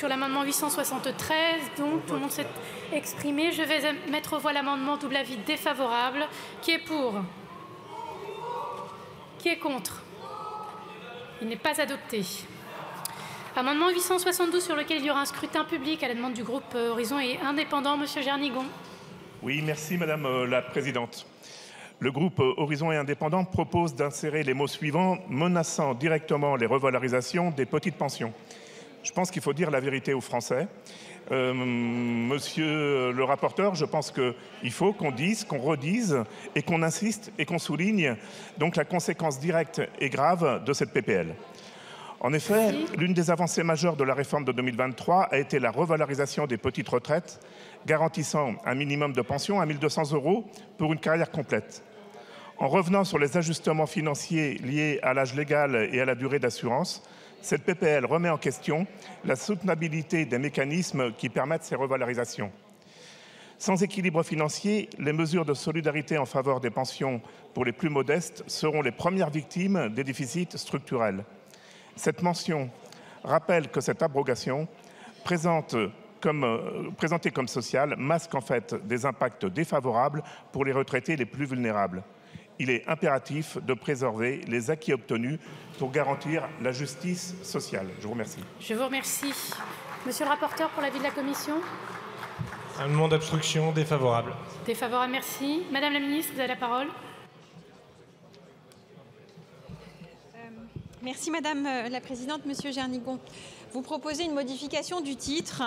sur l'amendement 873. Donc, tout le monde s'est exprimé. Je vais mettre aux voix l'amendement double avis défavorable. Qui est pour? Qui est contre? Il n'est pas adopté. Amendement 872 sur lequel il y aura un scrutin public à la demande du groupe Horizon et Indépendant. Monsieur Jernigon. Oui, merci Madame la Présidente. Le groupe Horizon et Indépendant propose d'insérer les mots suivants menaçant directement les revalorisations des petites pensions. Je pense qu'il faut dire la vérité aux Français. Monsieur le rapporteur, je pense qu'il faut qu'on dise, qu'on redise et qu'on insiste et qu'on souligne donc la conséquence directe et grave de cette PPL. En effet, l'une des avancées majeures de la réforme de 2023 a été la revalorisation des petites retraites, garantissant un minimum de pension à 1 200 € pour une carrière complète. En revenant sur les ajustements financiers liés à l'âge légal et à la durée d'assurance, cette PPL remet en question la soutenabilité des mécanismes qui permettent ces revalorisations. Sans équilibre financier, les mesures de solidarité en faveur des pensions pour les plus modestes seront les premières victimes des déficits structurels. Cette mention rappelle que cette abrogation, présentée comme sociale, masque en fait des impacts défavorables pour les retraités les plus vulnérables. Il est impératif de préserver les acquis obtenus pour garantir la justice sociale. Je vous remercie. Je vous remercie. Monsieur le rapporteur, pour l'avis de la Commission. Amendement d'obstruction défavorable. Défavorable, merci. Madame la ministre, vous avez la parole. Merci Madame la Présidente. Monsieur Jernigon, vous proposez une modification du titre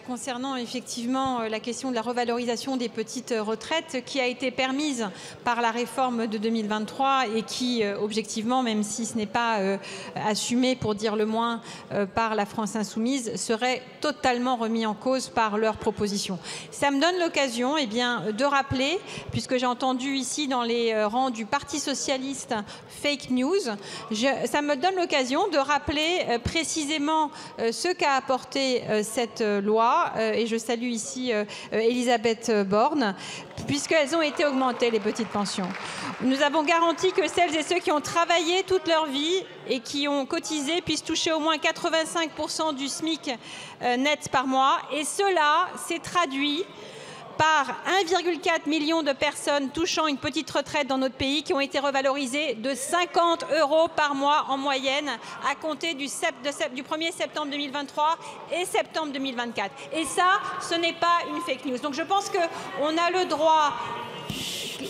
concernant effectivement la question de la revalorisation des petites retraites qui a été permise par la réforme de 2023 et qui, objectivement, même si ce n'est pas assumé pour dire le moins par la France insoumise, serait totalement remis en cause par leurs propositions. Ça me donne l'occasion de rappeler, puisque j'ai entendu ici dans les rangs du Parti socialiste fake news, ça me donne l'occasion de rappeler précisément ce qu'a apporté cette loi, et je salue ici Elisabeth Borne, puisqu'elles ont été augmentées, les petites pensions. Nous avons garanti que celles et ceux qui ont travaillé toute leur vie et qui ont cotisé puissent toucher au moins 85% du SMIC net par mois, et cela s'est traduit par 1,4 million de personnes touchant une petite retraite dans notre pays qui ont été revalorisées de 50 € par mois en moyenne à compter du 1er septembre 2023 et septembre 2024. Et ça, ce n'est pas une fake news. Donc je pense qu'on a le droit...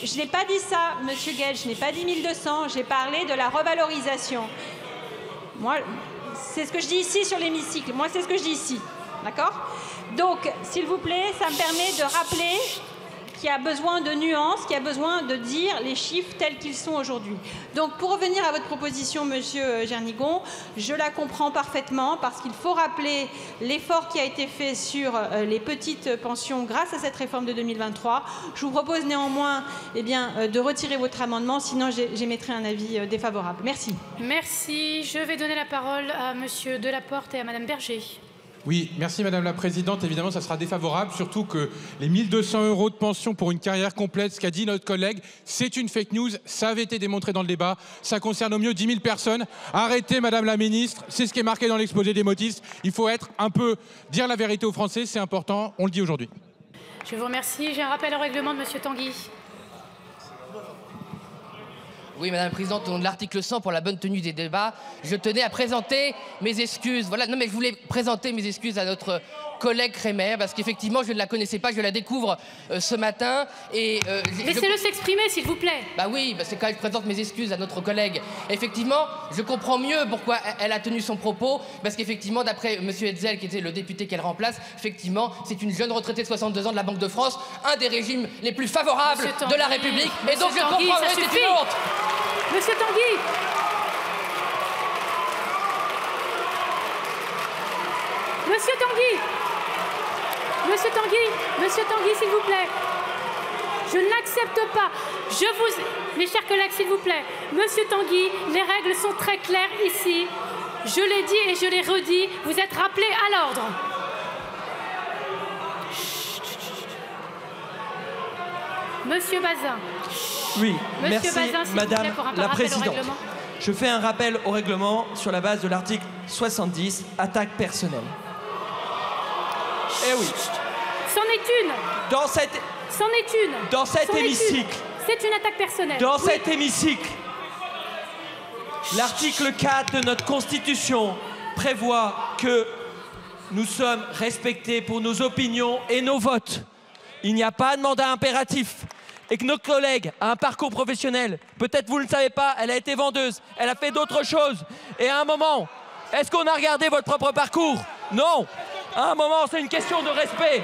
Je n'ai pas dit ça, Monsieur Guel, je n'ai pas dit 1200, j'ai parlé de la revalorisation. Moi, c'est ce que je dis ici sur l'hémicycle. Moi, c'est ce que je dis ici. D'accord ? Donc, s'il vous plaît, ça me permet de rappeler qu'il y a besoin de nuances, qu'il y a besoin de dire les chiffres tels qu'ils sont aujourd'hui. Donc, pour revenir à votre proposition, Monsieur Jernigon, je la comprends parfaitement parce qu'il faut rappeler l'effort qui a été fait sur les petites pensions grâce à cette réforme de 2023. Je vous propose néanmoins de retirer votre amendement, sinon j'émettrai un avis défavorable. Merci. Merci. Je vais donner la parole à Monsieur Delaporte et à Madame Berger. Oui, merci Madame la Présidente. Évidemment, ça sera défavorable, surtout que les 1 200 € de pension pour une carrière complète, ce qu'a dit notre collègue, c'est une fake news. Ça avait été démontré dans le débat. Ça concerne au mieux 10 000 personnes. Arrêtez, Madame la Ministre. C'est ce qui est marqué dans l'exposé des motifs. Il faut dire la vérité aux Français. C'est important. On le dit aujourd'hui. Je vous remercie. J'ai un rappel au règlement de Monsieur Tanguy. Oui, Madame la Présidente, au nom de l'article 100 pour la bonne tenue des débats, je tenais à présenter mes excuses. Voilà, non mais je voulais présenter mes excuses à notre collègue Kremer, parce qu'effectivement, je ne la connaissais pas, je la découvre ce matin. Laissez-le s'exprimer, s'il vous plaît. Bah oui, c'est quand je présente mes excuses à notre collègue. Effectivement, je comprends mieux pourquoi elle a tenu son propos, parce qu'effectivement, d'après M. Hetzel, qui était le député qu'elle remplace, effectivement, c'est une jeune retraitée de 62 ans de la Banque de France, un des régimes les plus favorables de la République. Et donc, je comprends, c'est une honte. Monsieur Tanguy. Monsieur Tanguy. Monsieur Tanguy, s'il vous plaît. Je n'accepte pas. Mes chers collègues, s'il vous plaît. Monsieur Tanguy, les règles sont très claires ici. Je l'ai dit et je l'ai redit. Vous êtes rappelé à l'ordre. Monsieur Bazin. Oui, Monsieur merci Bazin, Madame vous plaît, pour un la rappel au Présidente. règlement. Je fais un rappel au règlement sur la base de l'article 70, attaque personnelle. Eh oui. C'en est une. C'en est une. Dans cet hémicycle. C'est une attaque personnelle. Dans cet hémicycle, l'article 4 de notre Constitution prévoit que nous sommes respectés pour nos opinions et nos votes. Il n'y a pas de mandat impératif. Et que notre collègue a un parcours professionnel. Peut-être vous ne le savez pas, elle a été vendeuse, elle a fait d'autres choses. Et à un moment, est-ce qu'on a regardé votre propre parcours? Non. À un moment, c'est une question de respect.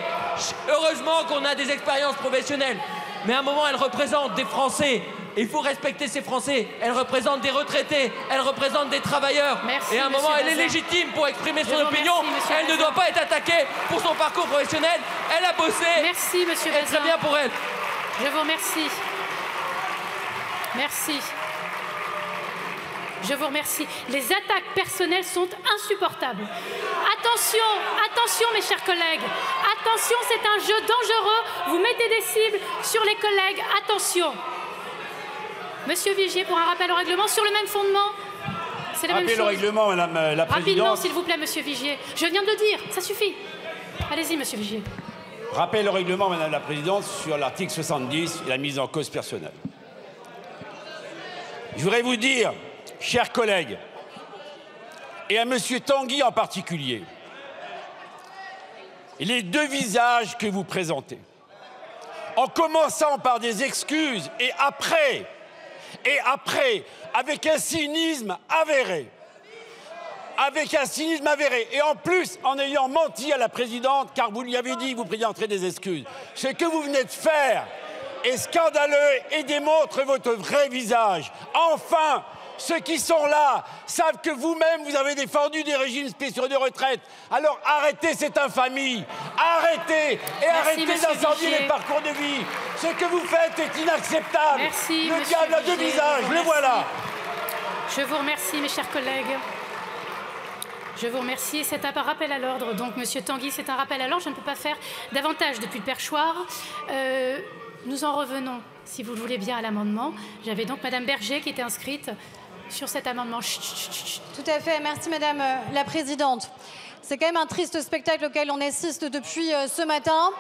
Heureusement qu'on a des expériences professionnelles. Mais à un moment, elle représente des Français. Et il faut respecter ces Français. Elle représente des retraités. Elle représente des travailleurs. Merci, et à un moment, elle est légitime pour exprimer son opinion. Elle ne doit pas être attaquée pour son parcours professionnel. Elle a bossé. Merci, monsieur Bazin. Très bien pour elle. Je vous remercie. Merci. Je vous remercie. Les attaques personnelles sont insupportables. Attention, attention mes chers collègues. Attention, c'est un jeu dangereux. Vous mettez des cibles sur les collègues. Attention. Monsieur Vigier, pour un rappel au règlement, sur le même fondement. C'est la même chose. Rappel au règlement, madame la présidente. Rapidement, s'il vous plaît, monsieur Vigier. Je viens de le dire, ça suffit. Allez-y, monsieur Vigier. Rappel au règlement, madame la présidente, sur l'article 70 et la mise en cause personnelle. Je voudrais vous dire, chers collègues, et à monsieur Tanguy en particulier, les deux visages que vous présentez, en commençant par des excuses et après, avec un cynisme avéré, et en plus en ayant menti à la présidente, car vous lui avez dit que vous présenterez des excuses. Ce que vous venez de faire est scandaleux et démontre votre vrai visage. Enfin, ceux qui sont là savent que vous-même, vous avez défendu des régimes spéciaux de retraite. Alors arrêtez cette infamie. Arrêtez. Et arrêtez d'incendier les parcours de vie. Ce que vous faites est inacceptable. Merci, le diable a deux visages. Le voilà. Je vous remercie, mes chers collègues. Je vous remercie. C'est un rappel à l'ordre. Donc, monsieur Tanguy, c'est un rappel à l'ordre. Je ne peux pas faire davantage depuis le perchoir. Nous en revenons, si vous le voulez bien, à l'amendement. J'avais donc madame Berger qui était inscrite sur cet amendement. Chut, chut, chut. Tout à fait. Merci, madame la présidente. C'est quand même un triste spectacle auquel on assiste depuis ce matin.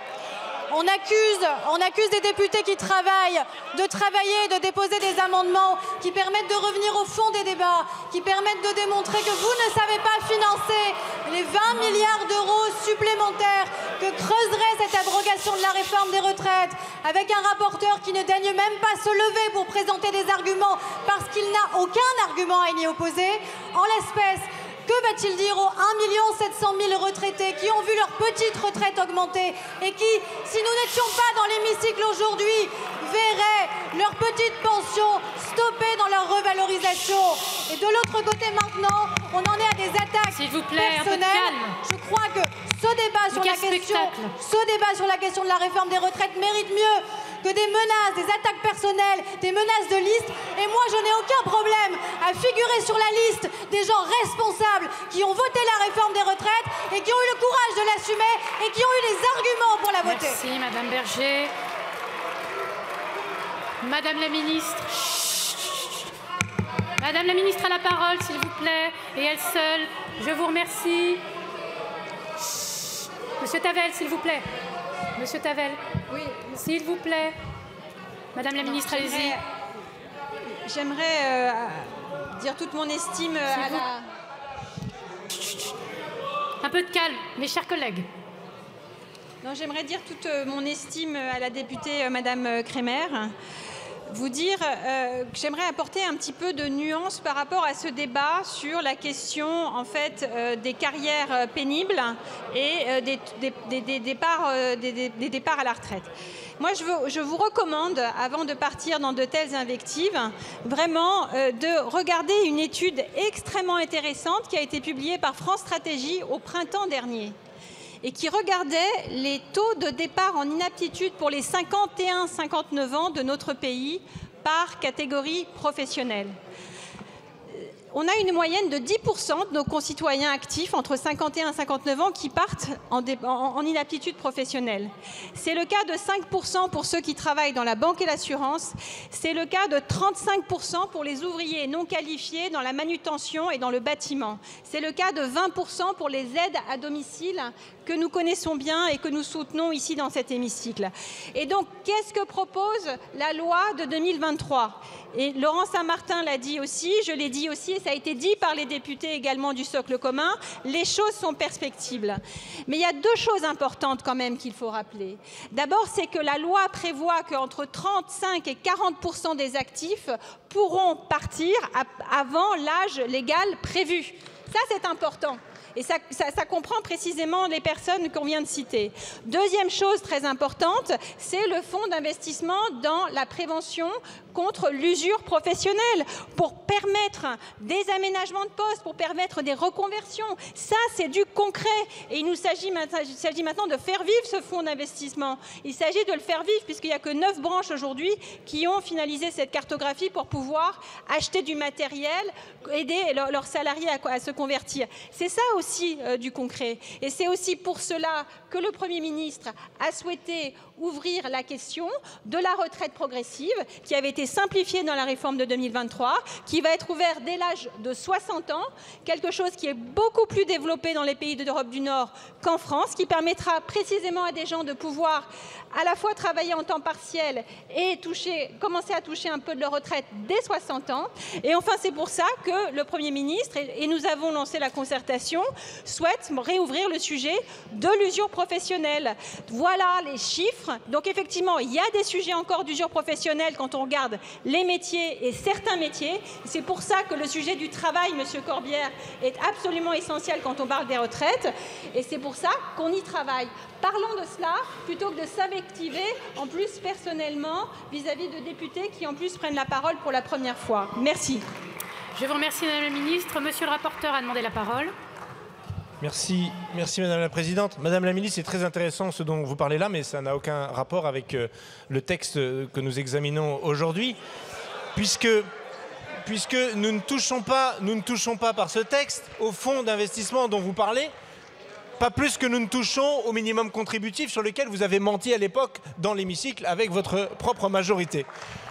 On accuse des députés qui travaillent de travailler et de déposer des amendements qui permettent de revenir au fond des débats, qui permettent de démontrer que vous ne savez pas financer les 20 milliards d'euros supplémentaires que creuserait cette abrogation de la réforme des retraites, avec un rapporteur qui ne daigne même pas se lever pour présenter des arguments parce qu'il n'a aucun argument à y opposer. En l'espèce, que va-t-il dire aux 1 700 000 retraités qui ont vu leur petite retraite augmenter et qui, si nous n'étions pas dans l'hémicycle aujourd'hui, verraient leur petite pension stoppée dans leur revalorisation? Et de l'autre côté maintenant, on en est à des attaques s'il vous plaît, personnelles. un peu de calme. Je crois que ce débat sur la question de la réforme des retraites mérite mieux que des menaces, des attaques personnelles, des menaces de liste. Et moi, je n'ai aucun problème à figurer sur la liste des gens responsables qui ont voté la réforme des retraites et qui ont eu le courage de l'assumer et qui ont eu les arguments pour la voter. Merci, madame Berger. Madame la ministre. Chut. Madame la ministre a la parole, s'il vous plaît, et elle seule. Je vous remercie. Chut. Monsieur Tavel, s'il vous plaît. Monsieur Tavel. Oui. S'il vous plaît. Madame la ministre, allez-y. J'aimerais dire toute mon estime à la... Un peu de calme, mes chers collègues. Non, j'aimerais dire toute mon estime à la députée Madame Kremer. Vous dire que j'aimerais apporter un petit peu de nuance par rapport à ce débat sur la question en fait des carrières pénibles et des départs à la retraite. Moi, je vous recommande, avant de partir dans de telles invectives, vraiment de regarder une étude extrêmement intéressante qui a été publiée par France Stratégie au printemps dernier et qui regardait les taux de départ en inaptitude pour les 51-59 ans de notre pays par catégorie professionnelle. on a une moyenne de 10% de nos concitoyens actifs entre 51 et 59 ans qui partent en inaptitude professionnelle. C'est le cas de 5% pour ceux qui travaillent dans la banque et l'assurance. C'est le cas de 35% pour les ouvriers non qualifiés dans la manutention et dans le bâtiment. C'est le cas de 20% pour les aides à domicile que nous connaissons bien et que nous soutenons ici dans cet hémicycle. Et donc, qu'est-ce que propose la loi de 2023 ? Et Laurent Saint-Martin l'a dit aussi, je l'ai dit aussi, et ça a été dit par les députés également du socle commun, les choses sont perspectibles. Mais il y a deux choses importantes quand même qu'il faut rappeler. D'abord, c'est que la loi prévoit qu'entre 35 et 40% des actifs pourront partir avant l'âge légal prévu. Ça, c'est important. Et ça comprend précisément les personnes qu'on vient de citer. Deuxième chose très importante, c'est le fonds d'investissement dans la prévention contre l'usure professionnelle, pour permettre des aménagements de postes, pour permettre des reconversions. Ça, c'est du concret. Et il s'agit maintenant de faire vivre ce fonds d'investissement. Il s'agit de le faire vivre, puisqu'il n'y a que 9 branches aujourd'hui qui ont finalisé cette cartographie pour pouvoir acheter du matériel, aider leurs salariés à se convertir. C'est ça aussi du concret. Et c'est aussi pour cela que le Premier ministre a souhaité ouvrir la question de la retraite progressive, qui avait été simplifiée dans la réforme de 2023, qui va être ouverte dès l'âge de 60 ans, quelque chose qui est beaucoup plus développé dans les pays d'Europe du Nord qu'en France, qui permettra précisément à des gens de pouvoir à la fois travailler en temps partiel et commencer à toucher un peu de leur retraite dès 60 ans. Et enfin, c'est pour ça que le Premier ministre, et nous avons lancé la concertation, souhaite réouvrir le sujet de l'usure professionnelle. Voilà les chiffres. Donc effectivement, il y a des sujets encore d'usure professionnelle quand on regarde les métiers et certains métiers. C'est pour ça que le sujet du travail, Monsieur Corbière, est absolument essentiel quand on parle des retraites. Et c'est pour ça qu'on y travaille. Parlons de cela plutôt que de s'invectiver en plus personnellement vis-à-vis de députés qui en plus prennent la parole pour la première fois. Merci. Je vous remercie, Madame la Ministre. Monsieur le rapporteur a demandé la parole. Merci Madame la Présidente. Madame la Ministre, c'est très intéressant ce dont vous parlez là, mais ça n'a aucun rapport avec le texte que nous examinons aujourd'hui, puisque nous ne touchons pas par ce texte au fonds d'investissement dont vous parlez, pas plus que nous ne touchons au minimum contributif sur lequel vous avez menti à l'époque dans l'hémicycle avec votre propre majorité.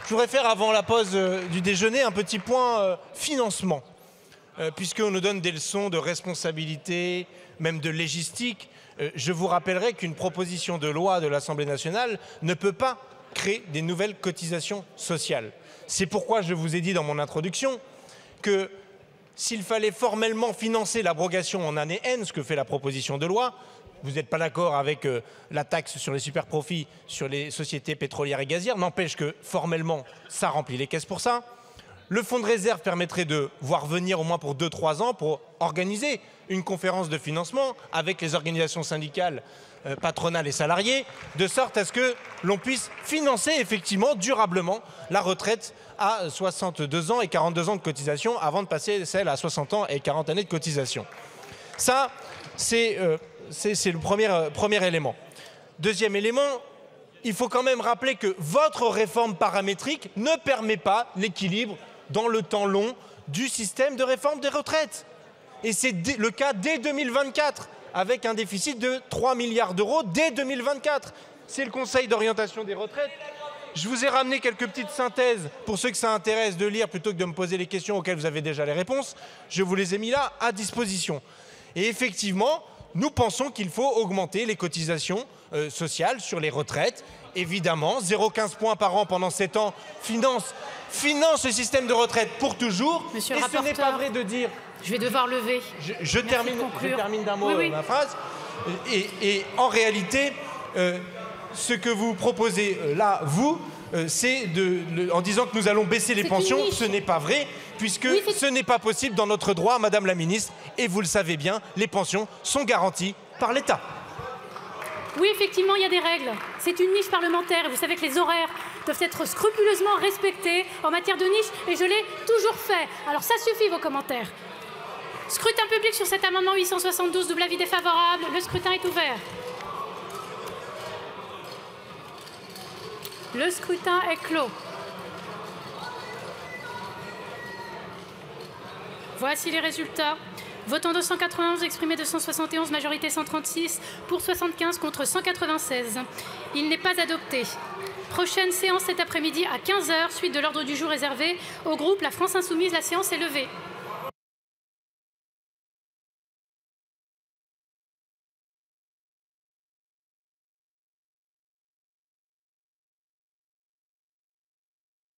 Je voudrais faire avant la pause du déjeuner un petit point financement. Puisqu'on nous donne des leçons de responsabilité, même de légistique, je vous rappellerai qu'une proposition de loi de l'Assemblée nationale ne peut pas créer des nouvelles cotisations sociales. C'est pourquoi je vous ai dit dans mon introduction que s'il fallait formellement financer l'abrogation en année N, ce que fait la proposition de loi, vous n'êtes pas d'accord avec la taxe sur les superprofits sur les sociétés pétrolières et gazières, n'empêche que formellement, ça remplit les caisses pour ça. Le fonds de réserve permettrait de voir venir au moins pour 2-3 ans pour organiser une conférence de financement avec les organisations syndicales, patronales et salariées, de sorte à ce que l'on puisse financer effectivement durablement la retraite à 62 ans et 42 ans de cotisation avant de passer celle à 60 ans et 40 années de cotisation. Ça, c'est le premier élément. Deuxième élément, il faut quand même rappeler que votre réforme paramétrique ne permet pas l'équilibre dans le temps long du système de réforme des retraites. Et c'est le cas dès 2024, avec un déficit de 3 milliards d'euros dès 2024. C'est le Conseil d'orientation des retraites. Je vous ai ramené quelques petites synthèses pour ceux que ça intéresse de lire plutôt que de me poser les questions auxquelles vous avez déjà les réponses. Je vous les ai mis là à disposition. Et effectivement, nous pensons qu'il faut augmenter les cotisations sociales sur les retraites. Évidemment, 0,15 points par an pendant 7 ans finance le système de retraite pour toujours. Monsieur et le rapporteur, ce n'est pas vrai de dire... Je vais devoir lever. Je termine d'un mot oui. ma phrase. Et en réalité, ce que vous proposez là, vous, c'est en disant que nous allons baisser les pensions. Ce n'est pas vrai, puisque ce n'est pas possible dans notre droit, Madame la Ministre. Et vous le savez bien, les pensions sont garanties par l'État. Oui, effectivement, il y a des règles. C'est une niche parlementaire. Vous savez que les horaires doivent être scrupuleusement respectés en matière de niche, et je l'ai toujours fait. Alors ça suffit, vos commentaires. Scrutin public sur cet amendement 872, double avis défavorable. Le scrutin est ouvert. Le scrutin est clos. Voici les résultats. Votant 291, exprimé 271, majorité 136, pour 75 contre 196. Il n'est pas adopté. Prochaine séance cet après-midi à 15 h, suite de l'ordre du jour réservé au groupe La France Insoumise. La séance est levée.